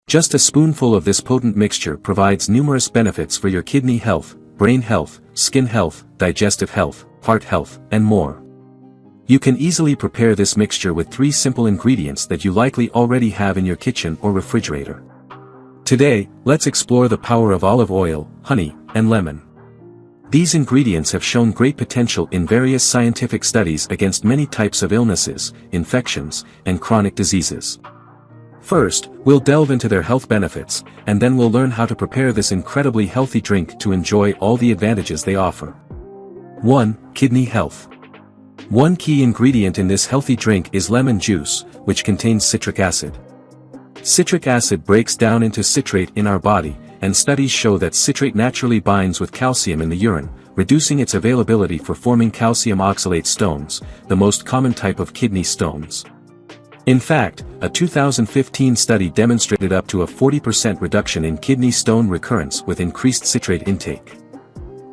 Just a spoonful of this potent mixture provides numerous benefits for your kidney health, brain health, skin health, digestive health, heart health, and more. You can easily prepare this mixture with 3 simple ingredients that you likely already have in your kitchen or refrigerator. Today, let's explore the power of olive oil, honey, and lemon. These ingredients have shown great potential in various scientific studies against many types of illnesses, infections, and chronic diseases. First, we'll delve into their health benefits, and then we'll learn how to prepare this incredibly healthy drink to enjoy all the advantages they offer. 1. Kidney health. One key ingredient in this healthy drink is lemon juice, which contains citric acid. Citric acid breaks down into citrate in our body, and studies show that citrate naturally binds with calcium in the urine, reducing its availability for forming calcium oxalate stones, the most common type of kidney stones. In fact, a 2015 study demonstrated up to a 40% reduction in kidney stone recurrence with increased citrate intake.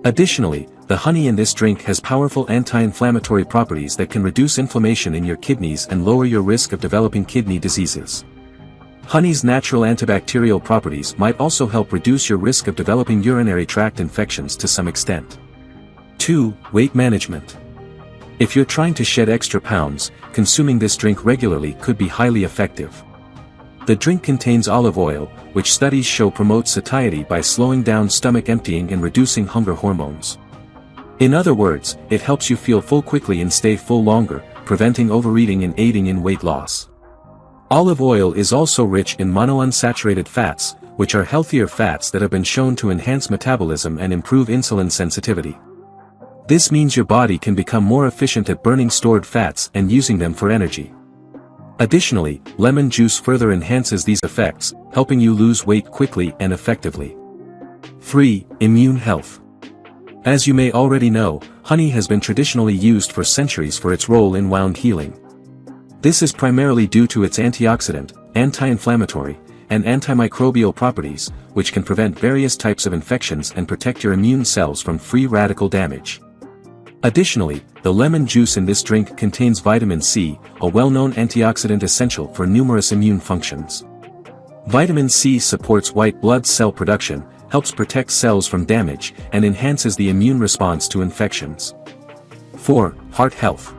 Additionally, the honey in this drink has powerful anti-inflammatory properties that can reduce inflammation in your kidneys and lower your risk of developing kidney diseases. Honey's natural antibacterial properties might also help reduce your risk of developing urinary tract infections to some extent. 2. Weight management. If you're trying to shed extra pounds, consuming this drink regularly could be highly effective. The drink contains olive oil, which studies show promotes satiety by slowing down stomach emptying and reducing hunger hormones. In other words, it helps you feel full quickly and stay full longer, preventing overeating and aiding in weight loss. Olive oil is also rich in monounsaturated fats, which are healthier fats that have been shown to enhance metabolism and improve insulin sensitivity. This means your body can become more efficient at burning stored fats and using them for energy. Additionally, lemon juice further enhances these effects, helping you lose weight quickly and effectively. 3. Immune health. As you may already know, honey has been traditionally used for centuries for its role in wound healing. This is primarily due to its antioxidant, anti-inflammatory, and antimicrobial properties, which can prevent various types of infections and protect your immune cells from free radical damage. Additionally, the lemon juice in this drink contains vitamin C, a well-known antioxidant essential for numerous immune functions. Vitamin C supports white blood cell production, helps protect cells from damage, and enhances the immune response to infections. 4. Heart health.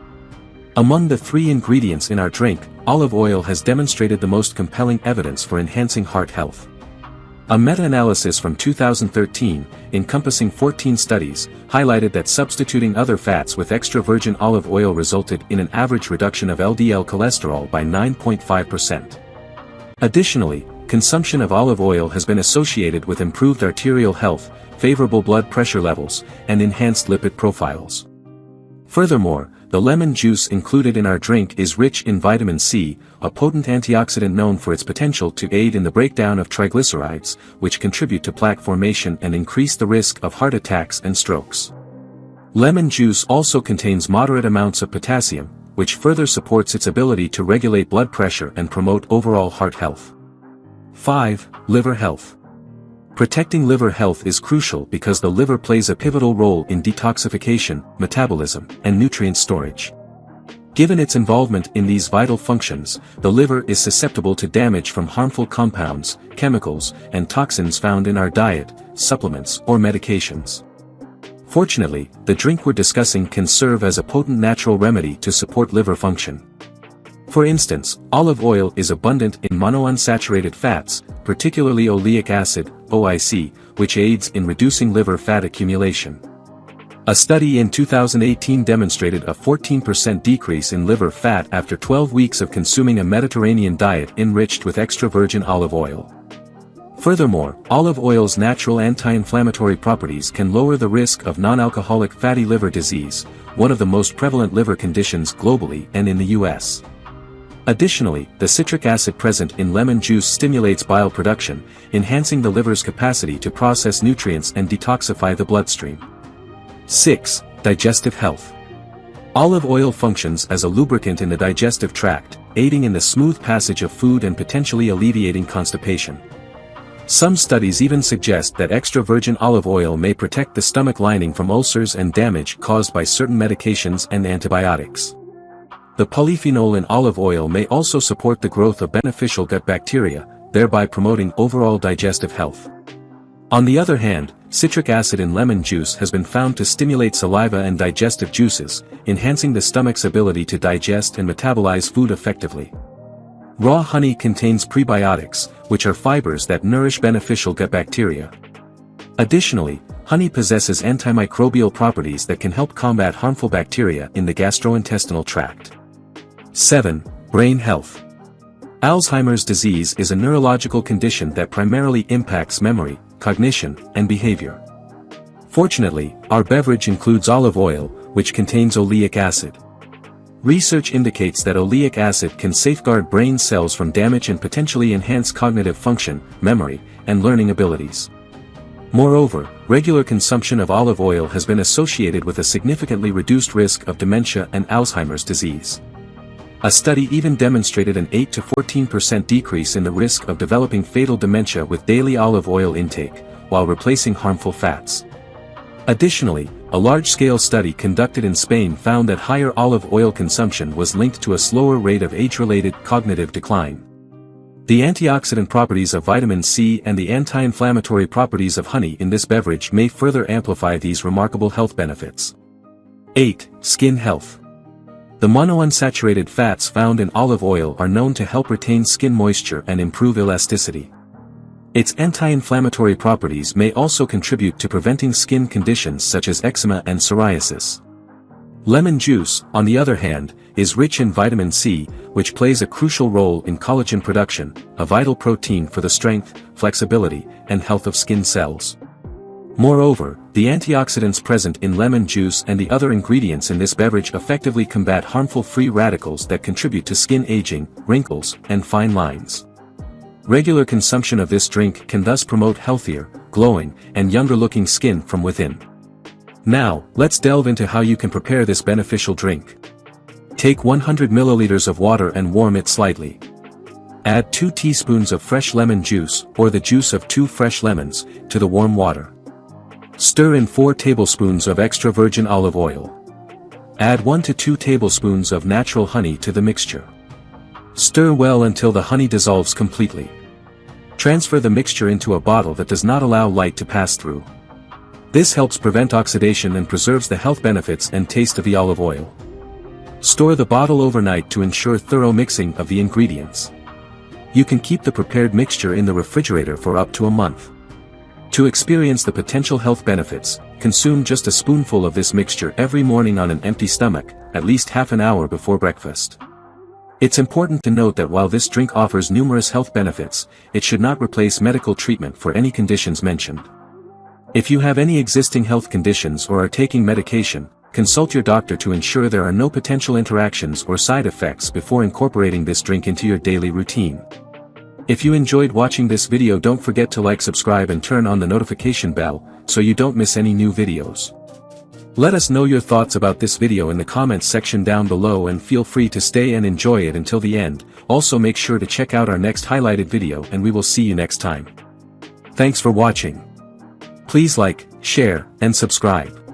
Among the 3 ingredients in our drink, olive oil has demonstrated the most compelling evidence for enhancing heart health. A meta-analysis from 2013, encompassing 14 studies, highlighted that substituting other fats with extra virgin olive oil resulted in an average reduction of LDL cholesterol by 9.5%. Additionally, consumption of olive oil has been associated with improved arterial health, favorable blood pressure levels, and enhanced lipid profiles. Furthermore, the lemon juice included in our drink is rich in vitamin C, a potent antioxidant known for its potential to aid in the breakdown of triglycerides, which contribute to plaque formation and increase the risk of heart attacks and strokes. Lemon juice also contains moderate amounts of potassium, which further supports its ability to regulate blood pressure and promote overall heart health. 5. Liver health. Protecting liver health is crucial because the liver plays a pivotal role in detoxification, metabolism, and nutrient storage. Given its involvement in these vital functions, the liver is susceptible to damage from harmful compounds, chemicals, and toxins found in our diet, supplements, or medications. Fortunately, the drink we're discussing can serve as a potent natural remedy to support liver function. For instance, olive oil is abundant in monounsaturated fats, particularly oleic acid, OIC, which aids in reducing liver fat accumulation. A study in 2018 demonstrated a 14% decrease in liver fat after 12 weeks of consuming a Mediterranean diet enriched with extra virgin olive oil. Furthermore, olive oil's natural anti-inflammatory properties can lower the risk of non-alcoholic fatty liver disease, one of the most prevalent liver conditions globally and in the US. Additionally, the citric acid present in lemon juice stimulates bile production, enhancing the liver's capacity to process nutrients and detoxify the bloodstream. 6. Digestive health. Olive oil functions as a lubricant in the digestive tract, aiding in the smooth passage of food and potentially alleviating constipation. Some studies even suggest that extra virgin olive oil may protect the stomach lining from ulcers and damage caused by certain medications and antibiotics. The polyphenol in olive oil may also support the growth of beneficial gut bacteria, thereby promoting overall digestive health. On the other hand, citric acid in lemon juice has been found to stimulate saliva and digestive juices, enhancing the stomach's ability to digest and metabolize food effectively. Raw honey contains prebiotics, which are fibers that nourish beneficial gut bacteria. Additionally, honey possesses antimicrobial properties that can help combat harmful bacteria in the gastrointestinal tract. 7. Brain health. Alzheimer's disease is a neurological condition that primarily impacts memory, cognition, and behavior. Fortunately, our beverage includes olive oil, which contains oleic acid. Research indicates that oleic acid can safeguard brain cells from damage and potentially enhance cognitive function, memory, and learning abilities. Moreover, regular consumption of olive oil has been associated with a significantly reduced risk of dementia and Alzheimer's disease. A study even demonstrated an 8 to 14% decrease in the risk of developing fatal dementia with daily olive oil intake, while replacing harmful fats. Additionally, a large-scale study conducted in Spain found that higher olive oil consumption was linked to a slower rate of age-related cognitive decline. The antioxidant properties of vitamin C and the anti-inflammatory properties of honey in this beverage may further amplify these remarkable health benefits. 8. Skin health. The monounsaturated fats found in olive oil are known to help retain skin moisture and improve elasticity. Its anti-inflammatory properties may also contribute to preventing skin conditions such as eczema and psoriasis. Lemon juice, on the other hand, is rich in vitamin C, which plays a crucial role in collagen production, a vital protein for the strength, flexibility, and health of skin cells. Moreover, the antioxidants present in lemon juice and the other ingredients in this beverage effectively combat harmful free radicals that contribute to skin aging, wrinkles, and fine lines. Regular consumption of this drink can thus promote healthier, glowing, and younger-looking skin from within. Now, let's delve into how you can prepare this beneficial drink. Take 100 milliliters of water and warm it slightly. Add 2 teaspoons of fresh lemon juice, or the juice of 2 fresh lemons, to the warm water. Stir in 4 tablespoons of extra virgin olive oil. Add 1 to 2 tablespoons of natural honey to the mixture. Stir well until the honey dissolves completely. Transfer the mixture into a bottle that does not allow light to pass through. This helps prevent oxidation and preserves the health benefits and taste of the olive oil. Store the bottle overnight to ensure thorough mixing of the ingredients. You can keep the prepared mixture in the refrigerator for up to a month. To experience the potential health benefits, consume just a spoonful of this mixture every morning on an empty stomach, at least half an hour before breakfast. It's important to note that while this drink offers numerous health benefits, it should not replace medical treatment for any conditions mentioned. If you have any existing health conditions or are taking medication, consult your doctor to ensure there are no potential interactions or side effects before incorporating this drink into your daily routine. If you enjoyed watching this video, don't forget to like, subscribe, and turn on the notification bell, so you don't miss any new videos. Let us know your thoughts about this video in the comments section down below, and feel free to stay and enjoy it until the end. Also make sure to check out our next highlighted video, and we will see you next time. Thanks for watching. Please like, share, and subscribe.